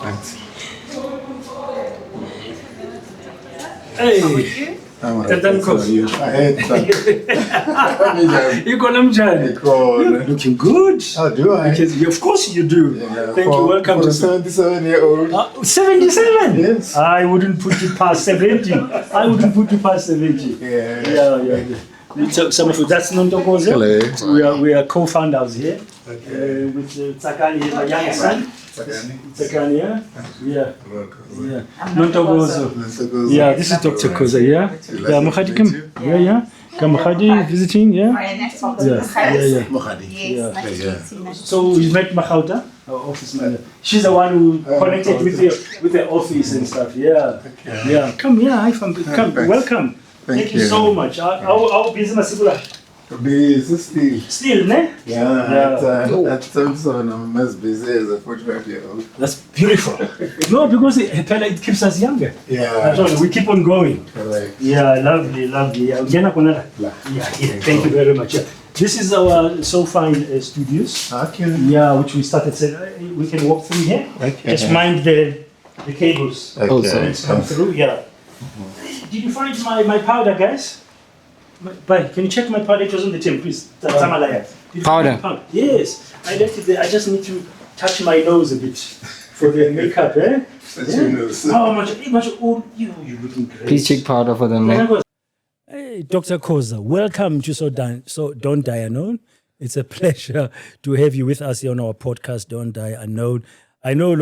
Thanks. Hey. Thank you. You got them, Jan. You're looking good. Oh, do I? Of course you do. Yeah, Thank you. Welcome for to a 77-year-old. 77. Yes. I wouldn't put you past 70. I wouldn't put you past 70. Yeah. So, some of you, that's Dr Khoza. Hello. We are co-founders here with Tsakani, my young son. Tsakani, yeah. Dr Khoza. Yeah, this is Dr Khoza, yeah. Yeah, Mohadi come. Yeah. Come Mohadi visiting, yeah. Yeah. Yes. So you met Mahauta, our office manager. She's the one who connected with the office and stuff. Yeah. Come here, come. Welcome. Thank you so much. How busy Masibula? Busy still. Still, ne? Yeah. At 77, I'm as busy as a 45-year-old. That's beautiful. No, because it keeps us younger. Yeah. We keep on going. Correct. Yeah, lovely. Yeah, thank you very much. Yeah. This is our So Fine Studios. Okay. Yeah, which we started. We can walk through here. Okay. Just mind the cables. Okay. Let's come through. Yeah. Did you find my powder, guys? Can you check my powder? It was on the table, please. Powder? Yes. I left it there. I just need to touch my nose a bit for the makeup, eh? Your nose. How much? You're looking great. Please check powder for them. Hey, Dr. Khoza, welcome to So Don't Die Unknown. It's a pleasure to have you with us here on our podcast, Don't Die Unknown. I know,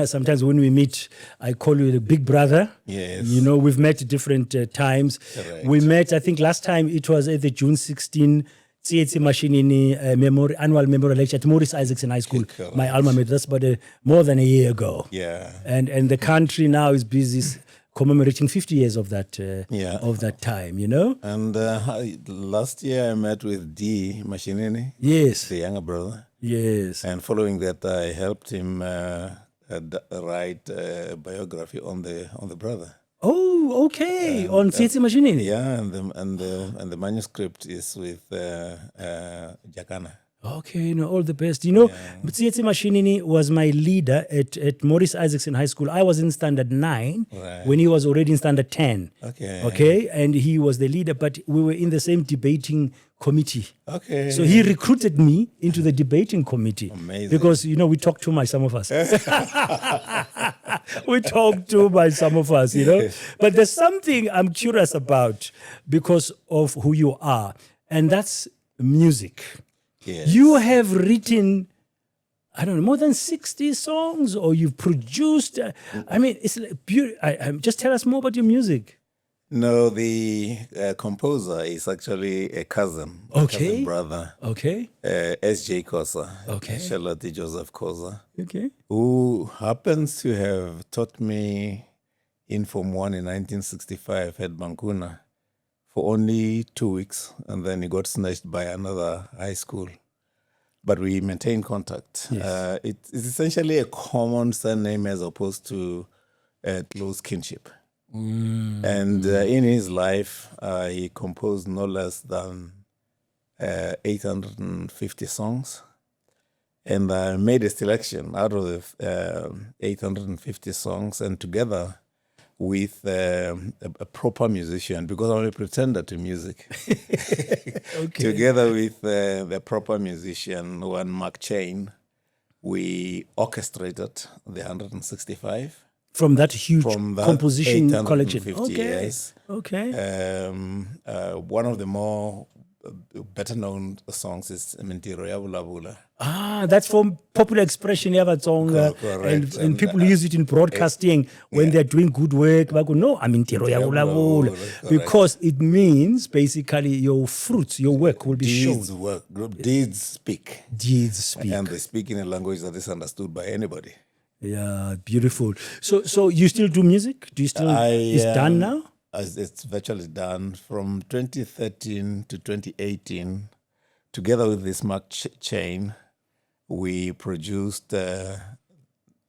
sometimes when we meet, I call you the big brother. Yes. You know, we've met at different times. Correct. We met, I think last time it was at the June 16 CHC Mashinini annual memorial lecture at Maurice Isaacson High School, Correct. my alma mater. That's about more than a year ago. Yeah. And the country now is busy commemorating 50 years of that time, you know? And last year I met with D. Mashinini, Yes. the younger brother. Yes. And following that, I helped him write a biography on the brother. Oh, okay. On CHC Mashinini. Yeah, and the manuscript is with Jakana. Okay, all the best. You know, CHC Mashinini was my leader at Maurice Isaacson High School. I was in standard 9 when he was already in standard 10. Okay, and he was the leader, but we were in the same debating committee. Okay. So he recruited me into the debating committee. Amazing. Because, we talk too much, some of us. We talk too much, some of us, But there's something I'm curious about because of who you are, and that's music. Yes. You have written, I don't know, more than 60 songs, or you've produced. It's like beautiful. Just tell us more about your music. No, the composer is actually a cousin. Okay. Cousin brother. Okay. S.J. Khoza. Okay. Charlotte Joseph Khoza. Okay. Who happens to have taught me in Form 1 in 1965 at Bankuna for only 2 weeks, and then he got snatched by another high school. But we maintain contact. Yes. It's essentially a common surname as opposed to close kinship. And in his life, he composed no less than 850 songs. And I made a selection out of the 850 songs, and together with a proper musician, because I'm a pretender to music. Okay. Together with the proper musician, one Mark Chain, we orchestrated the 165. From that huge composition collection. 850, yes. Okay. One of the more better-known songs is Mentiro ya Bula Bula. That's from popular expression. You have a song, and people use it in broadcasting when they're doing good work. But no, Mentiro ya Bula Bula, because it means basically your fruits, your work will be shown. Deeds speak. Deeds speak. And they speak in a language that is understood by anybody. Yeah, beautiful. So you still do music? Do you still? It's done now? It's virtually done. From 2013 to 2018, together with this Mark Chain, we produced 9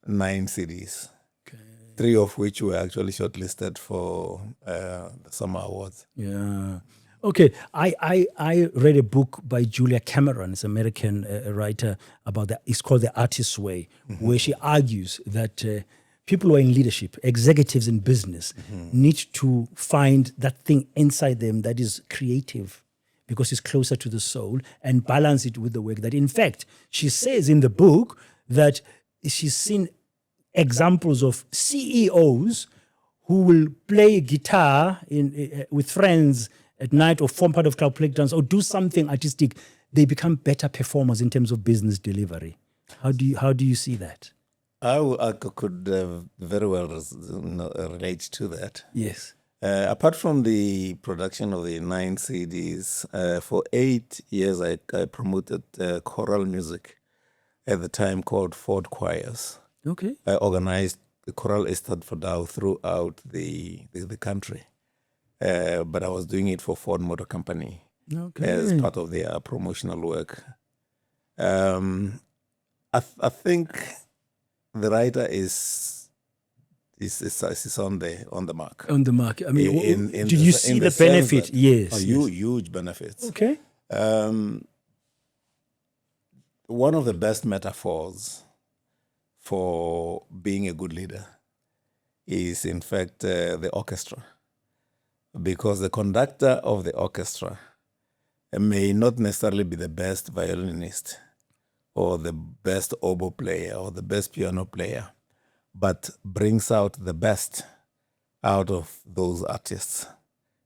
CDs. Okay. 3 of which were actually shortlisted for the Summer Awards. Yeah. Okay, I read a book by Julia Cameron, it's an American writer, about that. It's called The Artist's Way, where she argues that people who are in leadership, executives in business, need to find that thing inside them that is creative because it's closer to the soul and balance it with the work. That, in fact, she says in the book that she's seen examples of CEOs who will play guitar with friends at night or form part of club playgrounds or do something artistic. They become better performers in terms of business delivery. How do you see that? I could very well relate to that. Yes. Apart from the production of the 9 CDs, for 8 years I promoted choral music at the time called Ford Choirs. Okay. I organized the choral estate for Dow throughout the country. But I was doing it for Ford Motor Company as part of their promotional work. I think the writer is on the mark. On the mark. I mean, In did you see the benefit? Yes. Huge benefits. Okay. One of the best metaphors for being a good leader is, in fact, the orchestra. Because the conductor of the orchestra may not necessarily be the best violinist or the best oboe player or the best piano player, but brings out the best out of those artists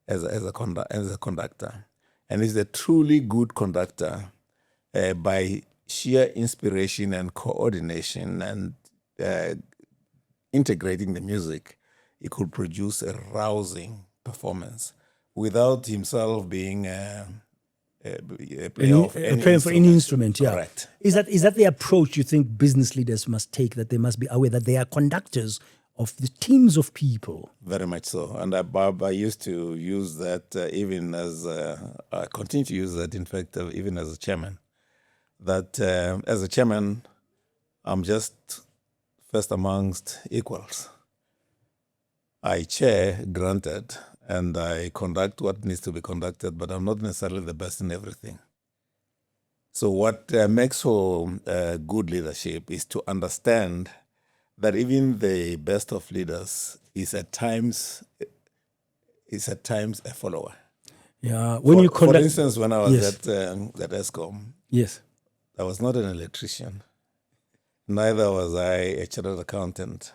as a conductor. And is a truly good conductor by sheer inspiration and coordination and integrating the music. He could produce a rousing performance without himself being a player of any instrument. Yeah. Correct. Is that the approach you think business leaders must take, that they must be aware that they are conductors of the teams of people? Very much so. And I used to use that even as, I continue to use that, in fact, even as a chairman. That as a chairman, I'm just first amongst equals. I chair, granted, and I conduct what needs to be conducted, but I'm not necessarily the best in everything. So what makes for good leadership is to understand that even the best of leaders is at times a follower. Yeah. For instance, when I was Yes. at ESCOM, Yes. I was not an electrician. Neither was I a chartered accountant.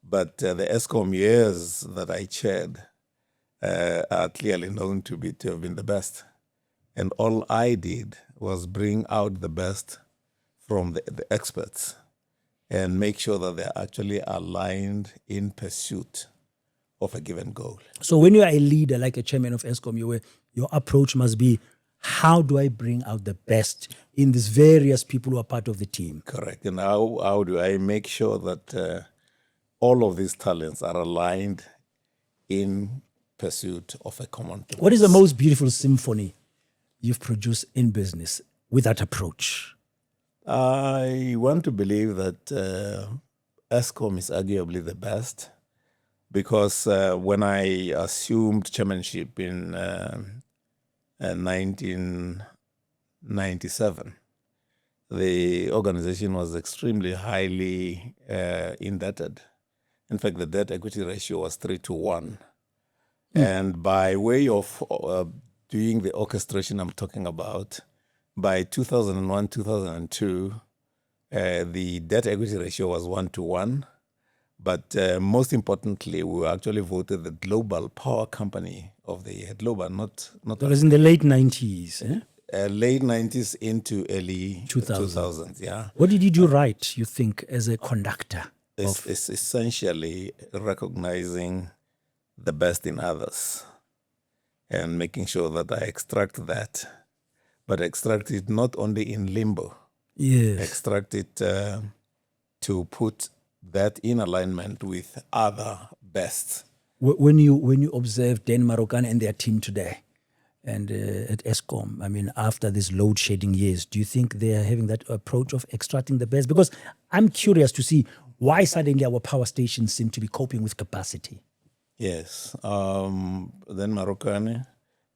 But the ESCOM years that I chaired are clearly known to have been the best. And all I did was bring out the best from the experts and make sure that they're actually aligned in pursuit of a given goal. So when you are a leader, like a chairman of ESCOM, your approach must be, how do I bring out the best in these various people who are part of the team? Correct. And how do I make sure that all of these talents are aligned in pursuit of a common purpose? What is the most beautiful symphony you've produced in business with that approach? I want to believe that ESCOM is arguably the best, because when I assumed chairmanship in 1997, the organization was extremely highly indebted. In fact, the debt-equity ratio was 3-1. And by way of doing the orchestration I'm talking about, by 2001, 2002, the debt-equity ratio was 1-1. But most importantly, we were actually voted the global power company of the year. Global, not That was in the late 90s. late 90s into early 2000s. 2000s, yeah. What did you do right, you think, as a conductor? It's essentially recognizing the best in others and making sure that I extract that, but extract it not only in limbo. Yes. Extract it to put that in alignment with other bests. When you observe Dan Marokana and their team today, and at ESCOM, I mean, after these load shedding years, do you think they are having that approach of extracting the best? Because I'm curious to see why suddenly our power stations seem to be coping with capacity. Yes. Then Marokani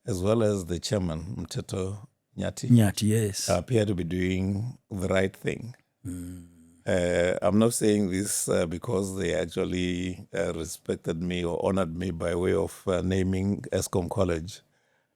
as well as the chairman, Mteto Nyati, Nyati, yes. appear to be doing the right thing. I'm not saying this because they actually respected me or honored me by way of naming Eskom College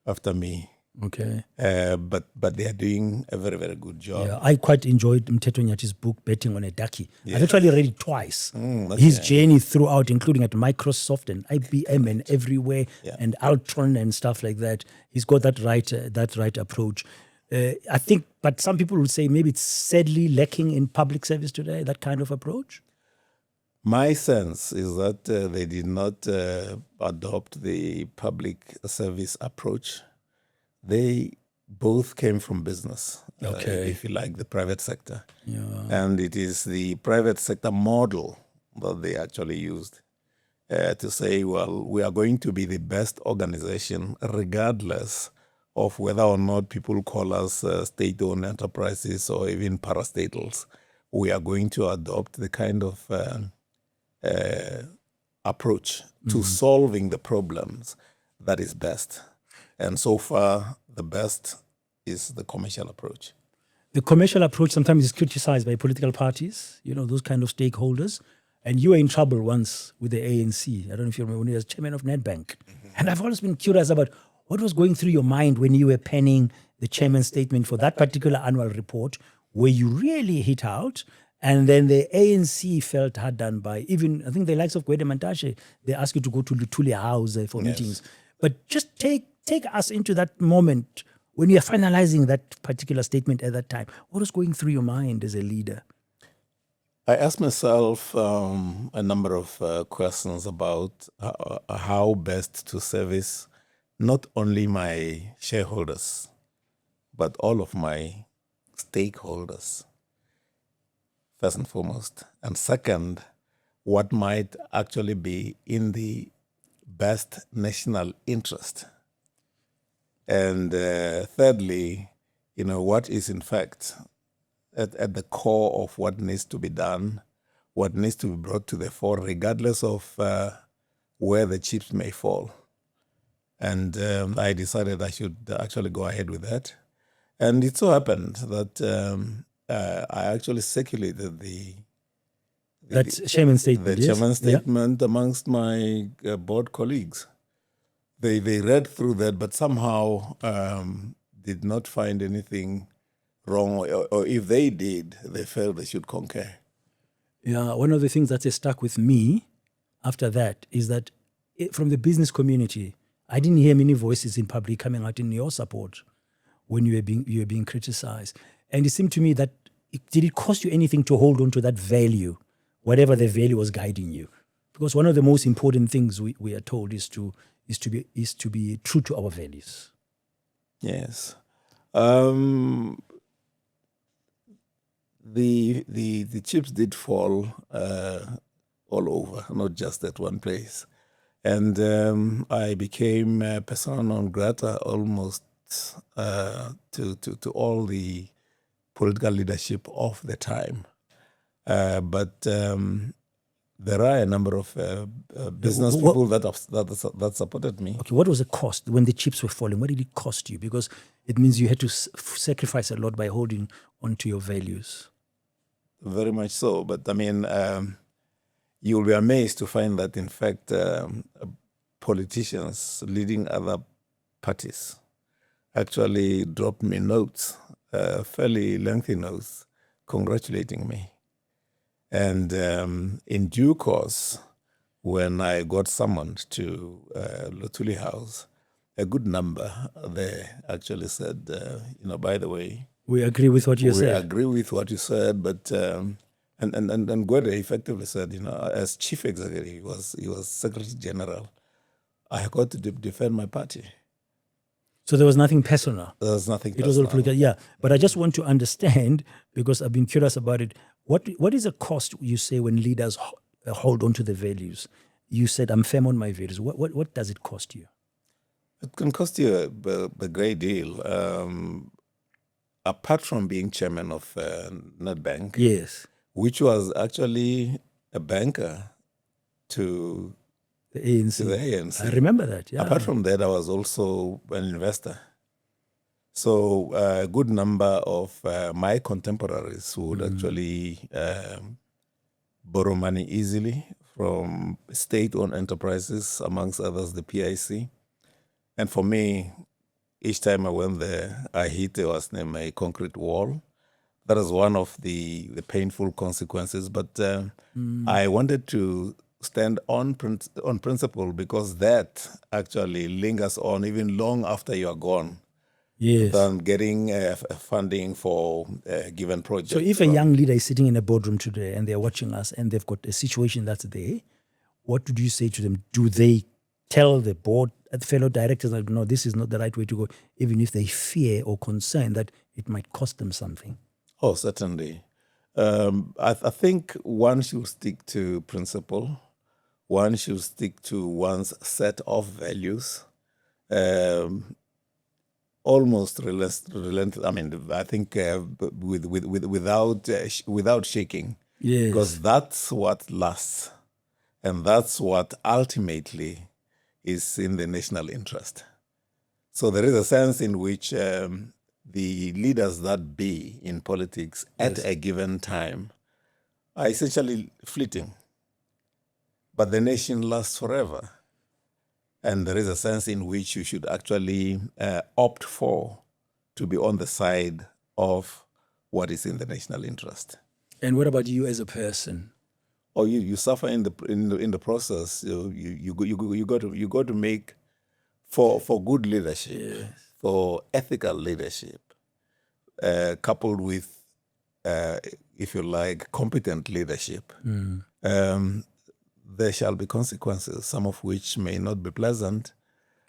after me. Okay. But they are doing a very, very good job. Yeah, I quite enjoyed Mteto Nyati's book, Betting on a Ducky. Yes. I've actually read it twice. His journey throughout, including at Microsoft and IBM and everywhere, and Altron and stuff like that. He's got that right approach. I think, but some people would say maybe it's sadly lacking in public service today, that kind of approach. My sense is that they did not adopt the public service approach. They both came from business, if you like, the private sector. Yeah. And it is the private sector model that they actually used to say, well, we are going to be the best organization regardless of whether or not people call us state-owned enterprises or even parastatals. We are going to adopt the kind of approach to solving the problems that is best. And so far, the best is the commercial approach. The commercial approach sometimes is criticized by political parties, those kind of stakeholders. And you were in trouble once with the ANC. I don't know if you remember when you were chairman of Nedbank. And I've always been curious about what was going through your mind when you were penning the chairman's statement for that particular annual report where you really hit out. And then the ANC felt hard done by even, I think the likes of Gwede Mantashe, they asked you to go to Lutuli House for meetings. But just take us into that moment when you are finalizing that particular statement at that time. What was going through your mind as a leader? I asked myself a number of questions about how best to service not only my shareholders, but all of my stakeholders, first and foremost. And second, what might actually be in the best national interest. And thirdly, what is in fact at the core of what needs to be done, what needs to be brought to the fore, regardless of where the chips may fall. And I decided I should actually go ahead with that. And it so happened that I actually circulated the chairman's statement. The chairman's statement amongst my board colleagues. They read through that, but somehow did not find anything wrong, or if they did, they felt they should concur. Yeah, one of the things that has stuck with me after that is that from the business community, I didn't hear many voices in public coming out in your support when you were being criticized. And it seemed to me that did it cost you anything to hold on to that value, whatever the value was guiding you? Because one of the most important things we are told is to be true to our values. Yes. The chips did fall all over, not just at one place. And I became persona non grata almost to all the political leadership of the time. But there are a number of business people that supported me. Okay, what was the cost when the chips were falling? What did it cost you? Because it means you had to sacrifice a lot by holding on to your values. Very much so. But I mean, you'll be amazed to find that, in fact, politicians leading other parties actually dropped me notes, fairly lengthy notes, congratulating me. And in due course, when I got summoned to Lutuli House, a good number there actually said, by the way, we agree with what you said. We agree with what you said, but and Gwede effectively said, as chief executive, he was Secretary General. I got to defend my party. So there was nothing personal. There was nothing personal. It was all political, yeah. But I just want to understand, because I've been curious about it, what is the cost, you say, when leaders hold on to the values? You said, I'm firm on my values. What does it cost you? It can cost you a great deal. Apart from being chairman of Nedbank, yes, which was actually a banker to The ANC. To the ANC. I remember that, yeah. Apart from that, I was also an investor. So a good number of my contemporaries would actually borrow money easily from state-owned enterprises, amongst others, the PIC. And for me, each time I went there, I hit what's named a concrete wall. That is one of the painful consequences. But I wanted to stand on principle, because that actually lingers on even long after you are gone. Yes. Than getting funding for a given project. So if a young leader is sitting in a boardroom today and they're watching us and they've got a situation that's there, what would you say to them? Do they tell the board, fellow directors, that no, this is not the right way to go, even if they fear or concern that it might cost them something? Oh, certainly. I think one should stick to principle. One should stick to one's set of values. Almost relentless. I mean, I think without shaking. Yes. Because that's what lasts, and that's what ultimately is in the national interest. So there is a sense in which the leaders that be in politics at a given time are essentially fleeting, but the nation lasts forever. And there is a sense in which you should actually opt for to be on the side of what is in the national interest. And what about you as a person? Or you suffer in the process. You got to make for good leadership, for ethical leadership, coupled with, if you like, competent leadership. There shall be consequences, some of which may not be pleasant,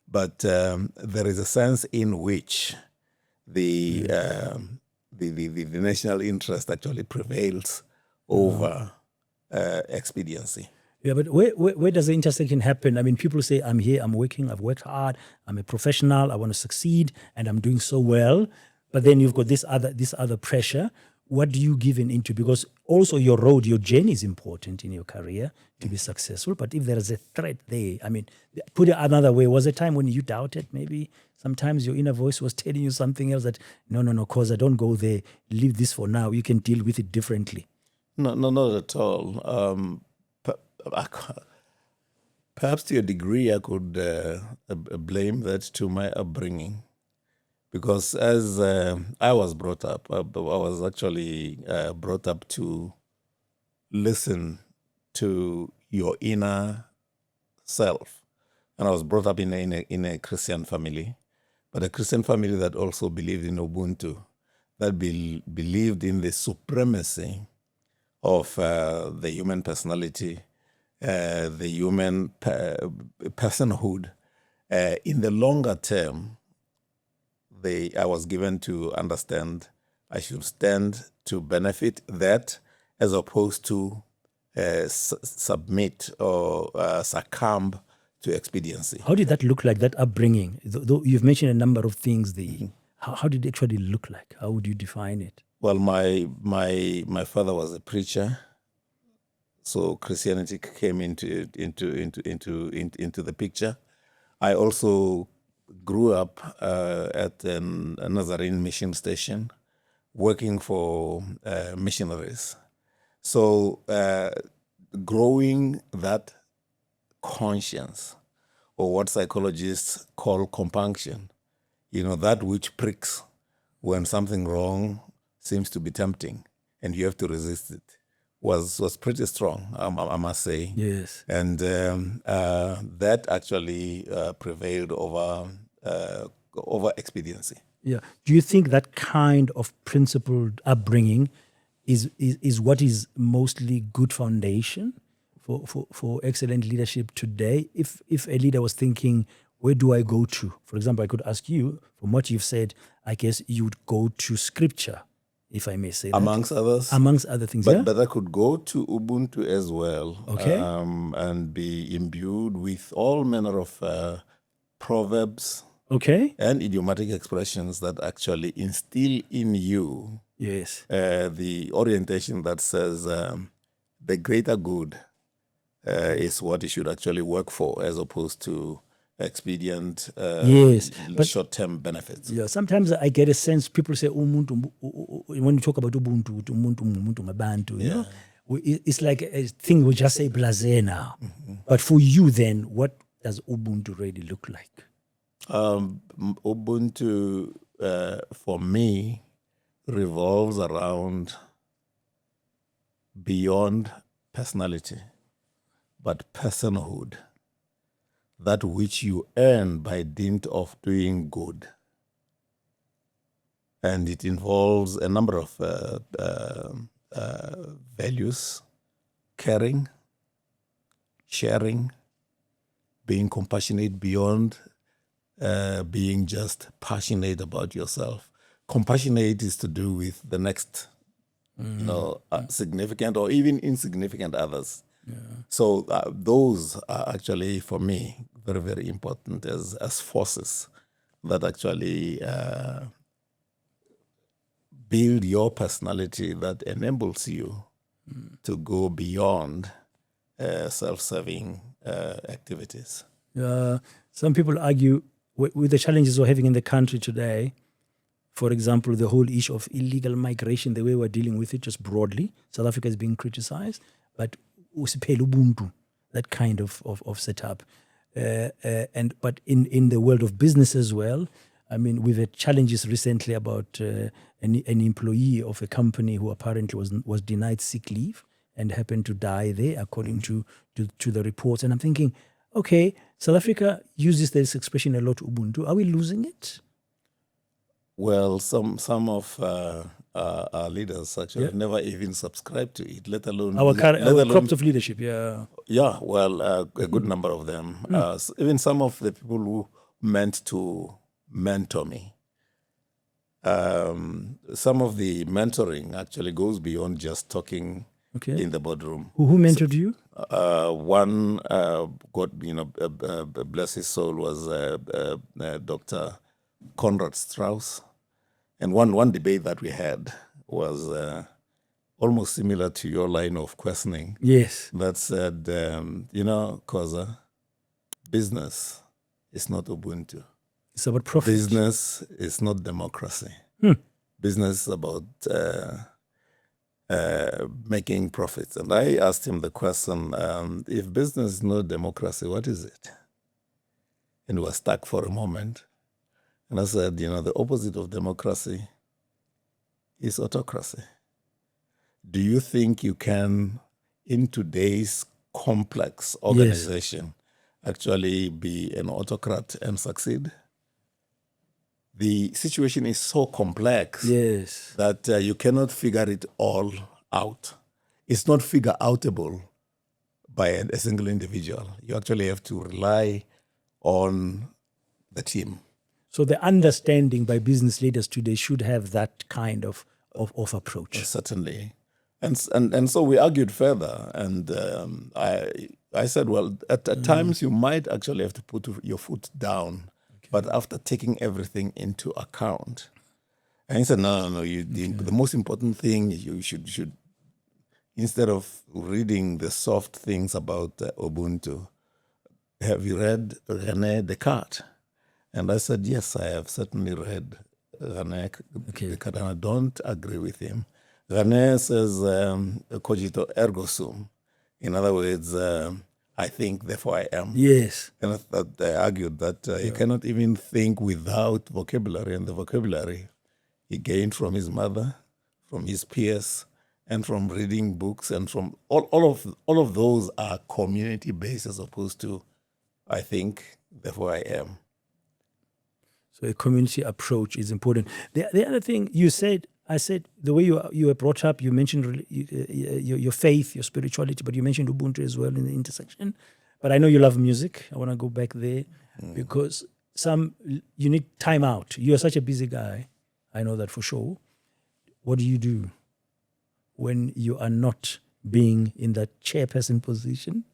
but there is a sense in which the national interest actually prevails over expediency. Yeah, but where does the intersection happen? I mean, people say, I'm here, I'm working, I've worked hard, I'm a professional, I want to succeed, and I'm doing so well. But then you've got this other pressure. What do you give into? Because also your road, your journey is important in your career to be successful. But if there is a threat there, I mean, put it another way, was there a time when you doubted maybe? Sometimes your inner voice was telling you something else, that, no, Khoza, don't go there. Leave this for now. You can deal with it differently. No, not at all. Perhaps to a degree I could blame that to my upbringing. Because as I was brought up, I was actually brought up to listen to your inner self. And I was brought up in a Christian family, but a Christian family that also believed in Ubuntu, that believed in the supremacy of the human personality, the human personhood. In the longer term, I was given to understand I should stand to benefit that, as opposed to submit or succumb to expediency. How did that look like, that upbringing? Though you've mentioned a number of things there. How did it actually look like? How would you define it? Well, my father was a preacher, so Christianity came into the picture. I also grew up at a Nazarene mission station, working for missionaries. So growing that conscience, or what psychologists call compunction, that which pricks when something wrong seems to be tempting and you have to resist it, was pretty strong, I must say. Yes. And that actually prevailed over expediency. Yeah. Do you think that kind of principled upbringing is what is mostly good foundation for excellent leadership today? If a leader was thinking, where do I go to? For example, I could ask you, from what you've said, I guess you would go to scripture, if I may say that. Amongst others. Amongst other things, But I could go to Ubuntu as well. Okay. And be imbued with all manner of proverbs, okay, and idiomatic expressions that actually instill in you yes, the orientation that says the greater good is what you should actually work for, as opposed to expedient but short-term benefits. Yeah, sometimes I get a sense people say umuntu when you talk about Ubuntu, umuntu ngabantu, you know, it's like a thing we just say blasé now. But for you, then, what does Ubuntu really look like? Ubuntu, for me, revolves around beyond personality, but personhood. That which you earn by dint of doing good. And it involves a number of values: caring, sharing, being compassionate beyond being just passionate about yourself. Compassionate is to do with the next, significant or even insignificant others. Yeah. So those are actually, for me, very, very important as forces that actually build your personality, that enables you to go beyond self-serving activities. Some people argue with the challenges we're having in the country today, for example, the whole issue of illegal migration, the way we're dealing with it just broadly, South Africa is being criticized, but Ubuntu, that kind of setup. But in the world of business as well, I mean, we've had challenges recently about an employee of a company who apparently was denied sick leave and happened to die there, according to the reports. And I'm thinking, okay, South Africa uses this expression a lot, Ubuntu. Are we losing it? Well, some of our leaders actually never even subscribe to it, let alone our crops of leadership. Yeah. Yeah, well, a good number of them. Even some of the people who meant to mentor me. Some of the mentoring actually goes beyond just talking in the boardroom. Who mentored you? One, God, bless his soul, was Dr. Conrad Strauss. And one debate that we had was almost similar to your line of questioning. Yes. That said, Khoza, business is not Ubuntu. It's about profit. Business is not democracy. Business is about making profits. And I asked him the question, if business is not democracy, what is it? And he was stuck for a moment. And I said, the opposite of democracy is autocracy. Do you think you can, in today's complex organization, actually be an autocrat and succeed? The situation is so complex that you cannot figure it all out. It's not figure-outable by a single individual. You actually have to rely on the team. So the understanding by business leaders today should have that kind of approach. Certainly. And so we argued further, and I said, well, at times you might actually have to put your foot down, but after taking everything into account. And he said, no, the most important thing you should, instead of reading the soft things about Ubuntu, have you read René Descartes? And I said, yes, I have certainly read René Descartes, and I don't agree with him. René says, cogito ergo sum. In other words, I think, therefore I am. Yes. And I argued that you cannot even think without vocabulary, and the vocabulary he gained from his mother, from his peers, and from reading books, and from all of those are community-based as opposed to, I think, therefore I am. So a community approach is important. The other thing you said, I said, the way you were brought up, you mentioned your faith, your spirituality, but you mentioned Ubuntu as well in the intersection. But I know you love music. I want to go back there because you need time out. You are such a busy guy. I know that for sure. What do you do when you are not being in that chairperson position?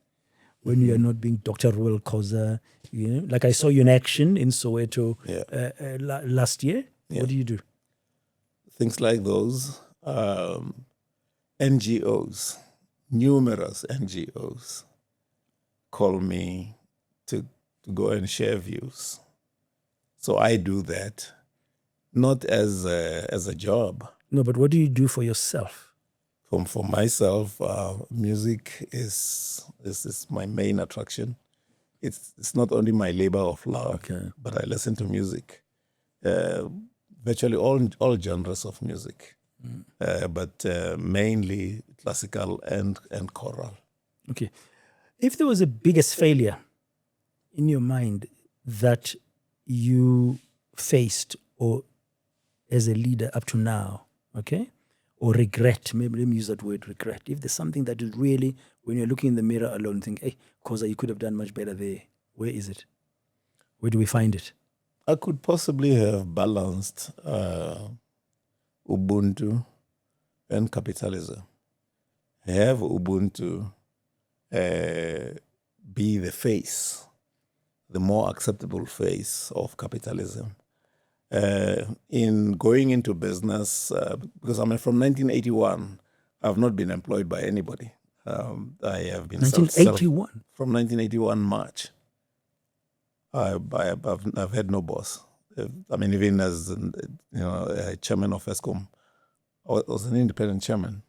When you are not being Dr. Reuel Khoza, like I saw you in action in Soweto last year. Yeah. What do you do? Things like those, NGOs, numerous NGOs call me to go and share views. So I do that, not as a job. No, but what do you do for yourself? For myself, music is my main attraction. It's not only my labor of love, but I listen to music, virtually all genres of music, but mainly classical and choral. Okay. If there was a biggest failure in your mind that you faced or as a leader up to now, okay, or regret, maybe let me use that word, regret. If there's something that is really, when you're looking in the mirror alone, think, hey, Khoza, you could have done much better there. Where is it? Where do we find it? I could possibly have balanced Ubuntu and capitalism. Have Ubuntu be the face, the more acceptable face of capitalism. In going into business, because I'm from 1981, I've not been employed by anybody. I have been 1981? From 1981 March. I've had no boss. I mean, even as chairman of ESCOM, I was an independent chairman.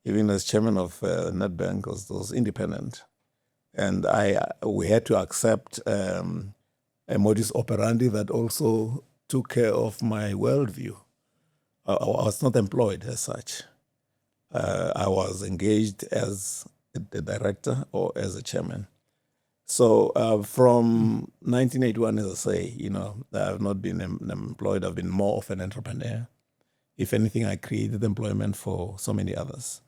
Even as chairman of NetBank, I was independent, and we had to accept a modus operandi that also took care of my worldview. I was not employed as such. I was engaged as a director or as a chairman. So from 1981, as I say, I've not been employed. I've been more of an entrepreneur. If anything, I created employment for so many others.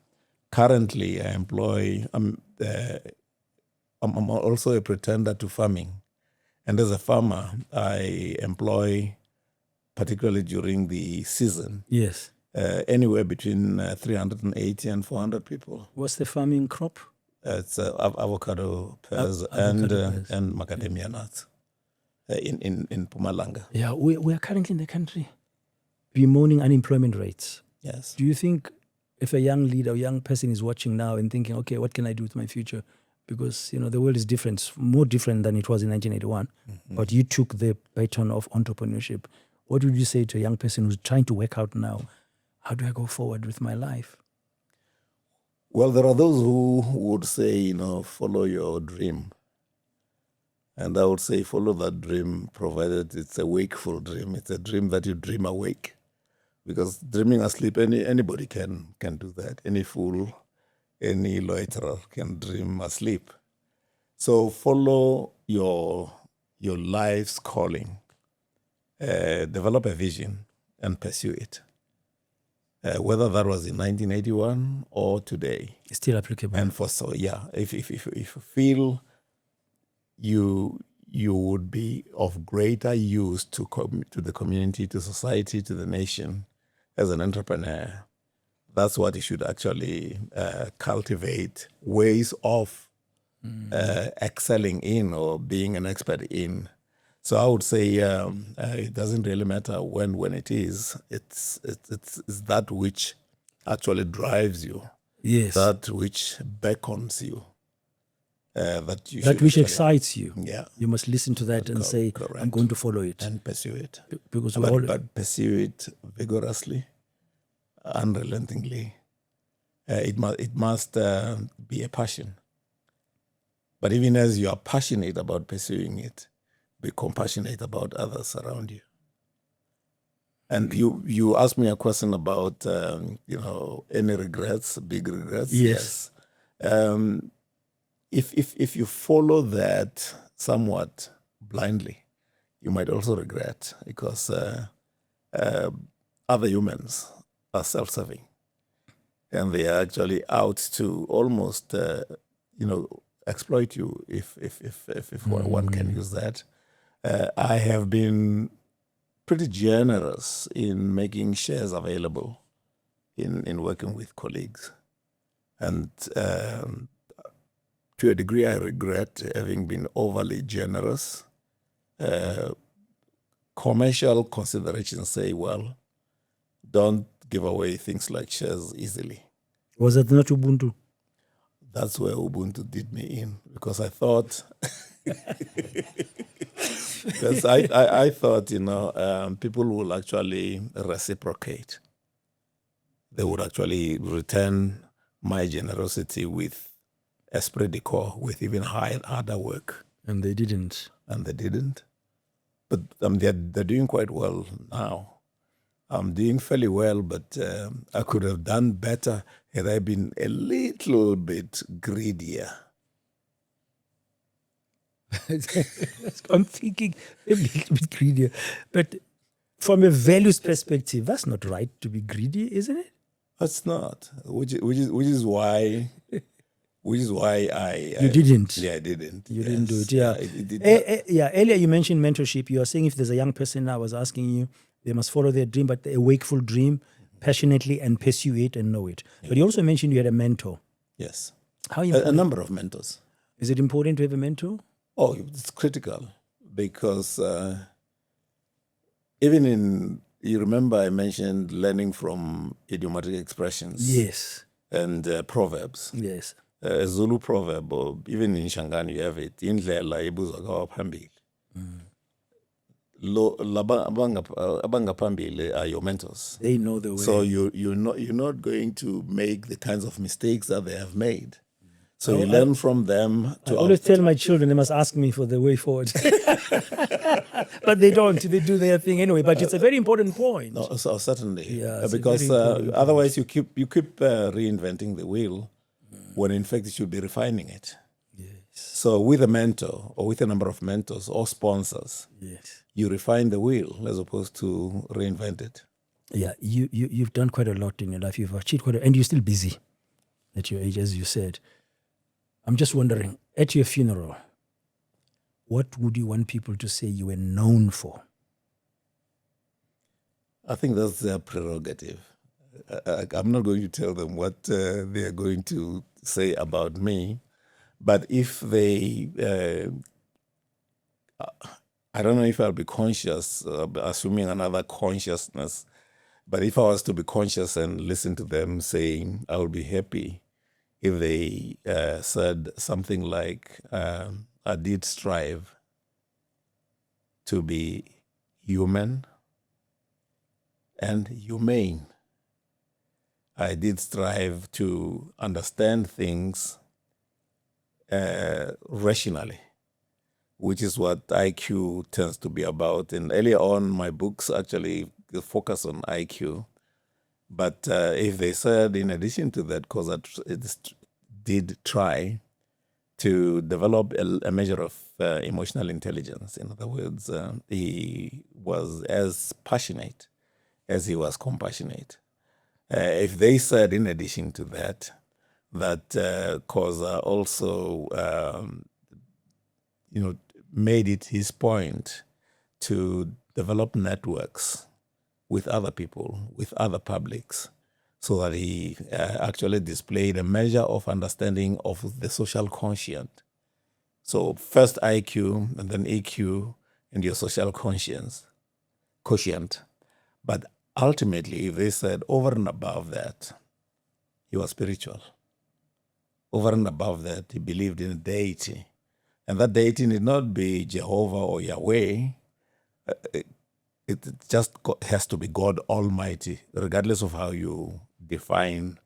Currently, I employ. I'm also a pretender to farming, and as a farmer, I employ, particularly during the season, yes, anywhere between 380 and 400 people. What's the farming crop? It's avocado, pears, and macadamia nuts in Mpumalanga. Yeah, we are currently in the country bemoaning unemployment rates. Yes. Do you think if a young leader or young person is watching now and thinking, okay, what can I do with my future? Because, the world is different, more different than it was in 1981. But you took the baton of entrepreneurship. What would you say to a young person who's trying to work out now? How do I go forward with my life? Well, there are those who would say, follow your dream. And I would say follow that dream, provided it's a wakeful dream. It's a dream that you dream awake. Because dreaming asleep, anybody can do that. Any fool, any loiterer can dream asleep. So follow your life's calling. Develop a vision and pursue it. Whether that was in 1981 or today. It's still applicable. And if you feel you would be of greater use to the community, to society, to the nation as an entrepreneur, that's what you should actually cultivate ways of excelling in or being an expert in. So I would say it doesn't really matter when it is. It's that which actually drives you. Yes. That which beckons you. That which excites you. Yeah. You must listen to that and say, correct. I'm going to follow it. And pursue it. But pursue it vigorously, unrelentingly. It must be a passion. But even as you are passionate about pursuing it, be compassionate about others around you. And you asked me a question about any regrets, big regrets. Yes. If you follow that somewhat blindly, you might also regret, because other humans are self-serving, and they are actually out to almost exploit you, if one can use that. I have been pretty generous in making shares available in working with colleagues. And to a degree, I regret having been overly generous. Commercial considerations say, well, don't give away things like shares easily. Was it not Ubuntu? That's where Ubuntu did me in, because I thought, because I thought, people will actually reciprocate. They would actually return my generosity with esprit de corps, with even harder work. And they didn't. But they're doing quite well now. I'm doing fairly well, but I could have done better had I been a little bit greedier. I'm thinking a little bit greedier. But from a values perspective, that's not right to be greedy, isn't it? It's not, which is why I You didn't. Yeah, I didn't. You didn't do it. Yeah. Earlier you mentioned mentorship. You are saying if there's a young person I was asking you, they must follow their dream, but a wakeful dream, passionately, and pursue it and know it. Yeah. But you also mentioned you had a mentor. Yes. How important? A number of mentors. Is it important to have a mentor? Oh, it's critical, because even you remember I mentioned learning from idiomatic expressions. Yes. And proverbs. Yes. A Zulu proverb, or even in Shangaan you have it, indlela ibuzwa kwaphambili. Abangaphambili are your mentors. They know the way. So you're not going to make the kinds of mistakes that they have made. So you learn from them. I always tell my children they must ask me for the way forward. But they don't. They do their thing anyway. But it's a very important point. No, so certainly. Yeah, because otherwise you keep reinventing the wheel when in fact you should be refining it. Yes. So with a mentor or with a number of mentors or sponsors, yes, you refine the wheel as opposed to reinvent it. Yeah, you've done quite a lot in your life. You've achieved quite a lot, and you're still busy at your age, as you said. I'm just wondering, at your funeral, what would you want people to say you were known for? I think that's their prerogative. I'm not going to tell them what they are going to say about me, but if they, I don't know if I'll be conscious, assuming another consciousness, but if I was to be conscious and listen to them saying, I would be happy if they said something like, I did strive to be human and humane. I did strive to understand things rationally, which is what IQ tends to be about. And earlier on, my books actually focus on IQ. But if they said, in addition to that, Khoza did try to develop a measure of emotional intelligence. In other words, he was as passionate as he was compassionate. If they said, in addition to that, that Khoza also, made it his point to develop networks with other people, with other publics, so that he actually displayed a measure of understanding of the social quotient. So first IQ, and then EQ, and your social quotient. But ultimately, they said over and above that, he was spiritual. Over and above that, he believed in a deity. And that deity need not be Jehovah or Yahweh. It just has to be God Almighty, regardless of how you define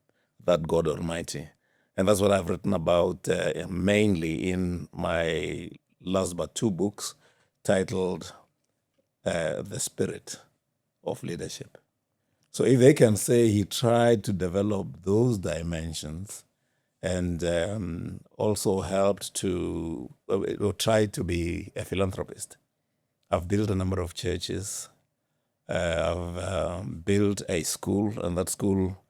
that God Almighty. And that's what I've written about mainly in my last but two books titled The Spirit of Leadership. So if they can say he tried to develop those dimensions and also helped to, or tried to be a philanthropist. I've built a number of churches. I've built a school, and that school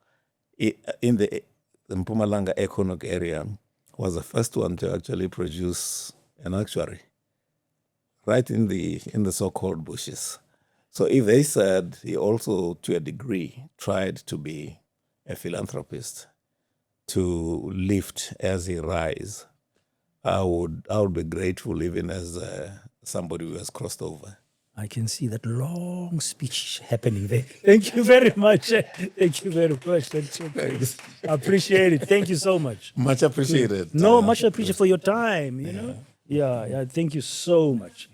in the Mpumalanga economic area was the first one to actually produce an actuary, right in the so-called bushes. So if they said he also, to a degree, tried to be a philanthropist to lift as he rise, I would be grateful, even as somebody who has crossed over. I can see that long speech happening there. Thank you very much. Thank you very much. That's so great. I appreciate it. Thank you so much. Much appreciated. No, much appreciated for your time, you know. Yeah, thank you so much.